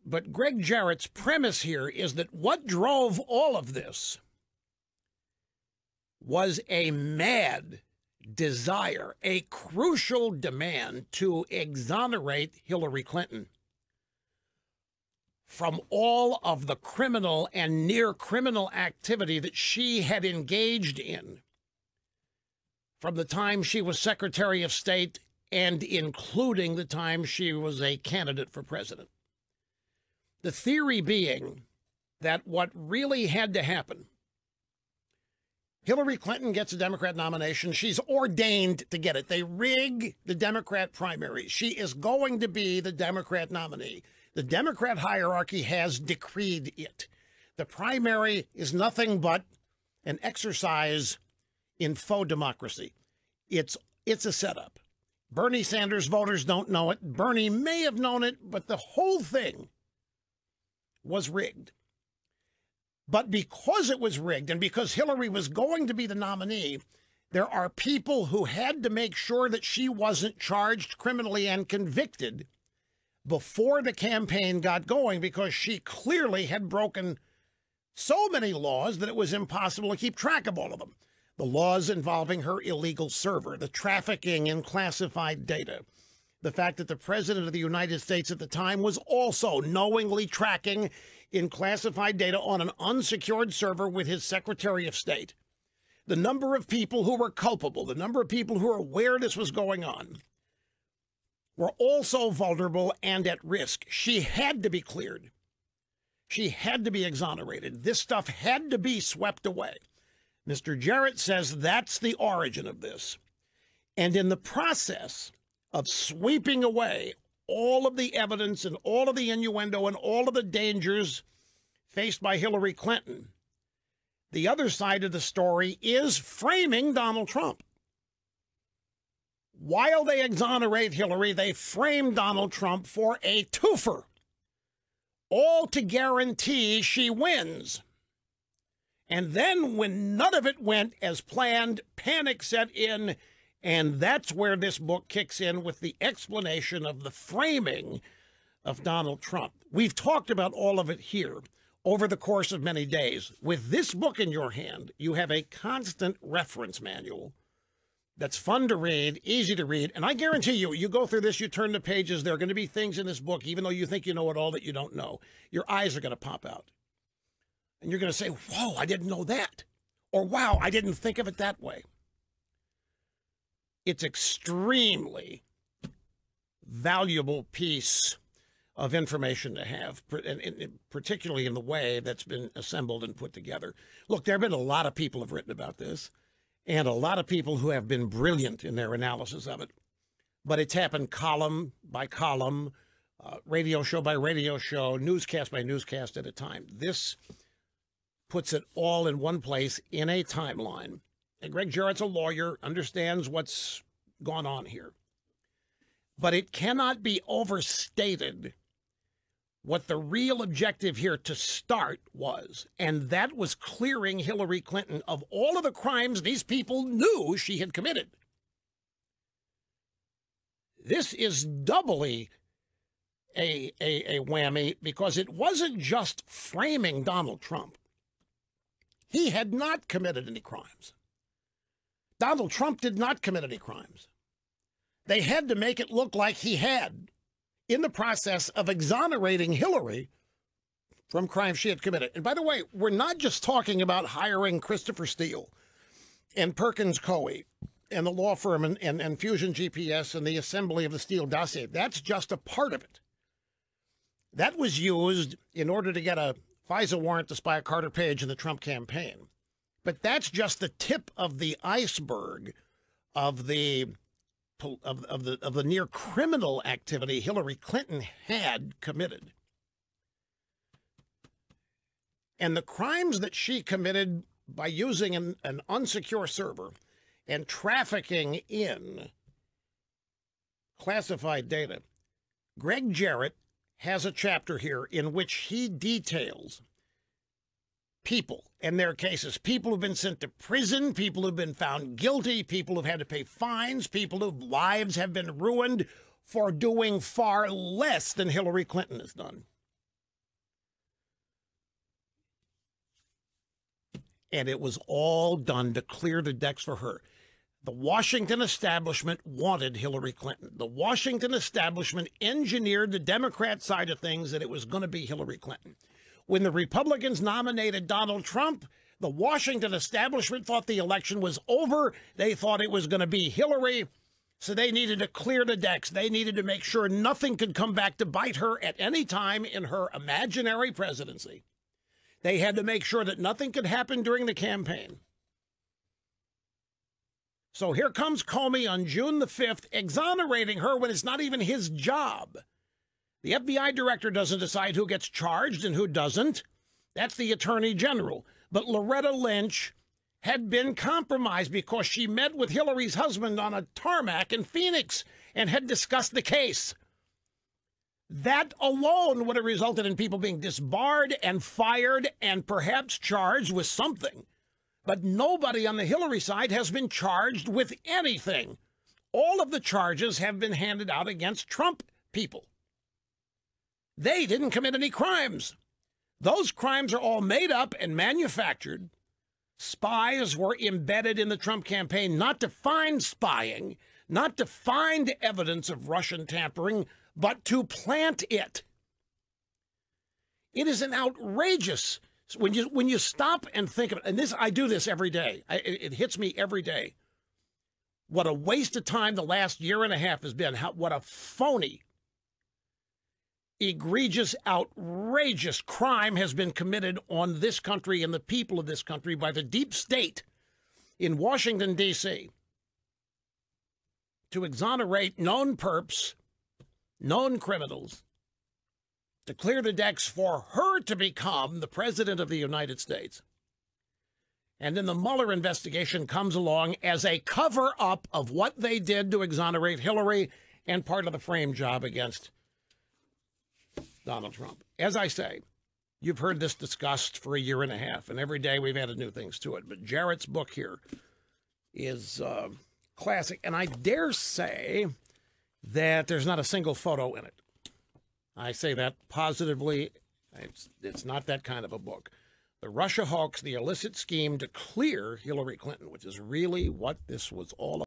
But Greg Jarrett's premise here is that what drove all of this was a mad desire, a crucial demand to exonerate Hillary Clinton from all of the criminal and near criminal activity that she had engaged in from the time she was Secretary of State and including the time she was a candidate for president. The theory being that what really had to happen, Hillary Clinton gets a Democrat nomination. She's ordained to get it. They rig the Democrat primary. She is going to be the Democrat nominee. The Democrat hierarchy has decreed it. The primary is nothing but an exercise in faux democracy. It's a setup. Bernie Sanders voters don't know it. Bernie may have known it, but the whole thing was rigged. But because it was rigged and because Hillary was going to be the nominee, there are people who had to make sure that she wasn't charged criminally and convicted before the campaign got going, because she clearly had broken so many laws that it was impossible to keep track of all of them. The laws involving her illegal server, the trafficking in classified data, the fact that the president of the United States at the time was also knowingly tracking in classified data on an unsecured server with his Secretary of State, the number of people who were culpable, the number of people who were aware this was going on, were also vulnerable and at risk. She had to be cleared. She had to be exonerated. This stuff had to be swept away. Mr. Jarrett says that's the origin of this. And in the process of sweeping away all of the evidence and all of the innuendo and all of the dangers faced by Hillary Clinton, the other side of the story is framing Donald Trump. While they exonerate Hillary, they frame Donald Trump for a twofer, all to guarantee she wins. And then when none of it went as planned, panic set in, and that's where this book kicks in with the explanation of the framing of Donald Trump. We've talked about all of it here over the course of many days. With this book in your hand, you have a constant reference manual that's fun to read, easy to read, and I guarantee you, you go through this, you turn the pages, there are going to be things in this book, even though you think you know it all, that you don't know. Your eyes are going to pop out. And you're going to say, whoa, I didn't know that. Or, wow, I didn't think of it that way. It's extremely valuable piece of information to have, particularly in the way that's been assembled and put together. Look, there have been a lot of people who have written about this, and a lot of people who have been brilliant in their analysis of it. But it's happened column by column, radio show by radio show, newscast by newscast at a time. This puts it all in one place in a timeline. And Greg Jarrett's a lawyer, understands what's gone on here. But it cannot be overstated what the real objective here to start was, and that was clearing Hillary Clinton of all of the crimes these people knew she had committed. This is doubly a whammy, because it wasn't just framing Donald Trump. He had not committed any crimes. Donald Trump did not commit any crimes. They had to make it look like he had, in the process of exonerating Hillary from crimes she had committed. And by the way, we're not just talking about hiring Christopher Steele and Perkins Coie and the law firm and Fusion GPS and the assembly of the Steele dossier. That's just a part of it. That was used in order to get a FISA warrant to spy Carter Page in the Trump campaign. But that's just the tip of the iceberg of the near criminal activity Hillary Clinton had committed. And the crimes that she committed by using an unsecure server and trafficking in classified data, Greg Jarrett has a chapter here in which he details people and their cases, people who've been sent to prison, people who've been found guilty, people who've had to pay fines, people whose lives have been ruined for doing far less than Hillary Clinton has done. And it was all done to clear the decks for her. The Washington establishment wanted Hillary Clinton. The Washington establishment engineered the Democrat side of things that it was going to be Hillary Clinton. When the Republicans nominated Donald Trump, the Washington establishment thought the election was over. They thought it was going to be Hillary. So they needed to clear the decks. They needed to make sure nothing could come back to bite her at any time in her imaginary presidency. They had to make sure that nothing could happen during the campaign. So here comes Comey on June the 5th, exonerating her when it's not even his job. The FBI director doesn't decide who gets charged and who doesn't. That's the attorney general. But Loretta Lynch had been compromised because she met with Hillary's husband on a tarmac in Phoenix and had discussed the case. That alone would have resulted in people being disbarred and fired and perhaps charged with something. But nobody on the Hillary side has been charged with anything. All of the charges have been handed out against Trump people. They didn't commit any crimes. Those crimes are all made up and manufactured. Spies were embedded in the Trump campaign not to find spying, not to find evidence of Russian tampering, but to plant it. It is an outrageous, when you stop and think of it, and I do this every day. It hits me every day. What a waste of time the last year and a half has been. What a phony, egregious, outrageous crime has been committed on this country and the people of this country by the deep state in Washington, D.C. to exonerate known perps, known criminals, to clear the decks for her to become the president of the United States. And then the Mueller investigation comes along as a cover-up of what they did to exonerate Hillary and part of the frame job against Donald Trump. As I say, you've heard this discussed for a year and a half, and every day we've added new things to it. But Jarrett's book here is classic, and I dare say that there's not a single photo in it. I say that positively. It's not that kind of a book. The Russia hoax, the illicit scheme to clear Hillary Clinton, which is really what this was all about.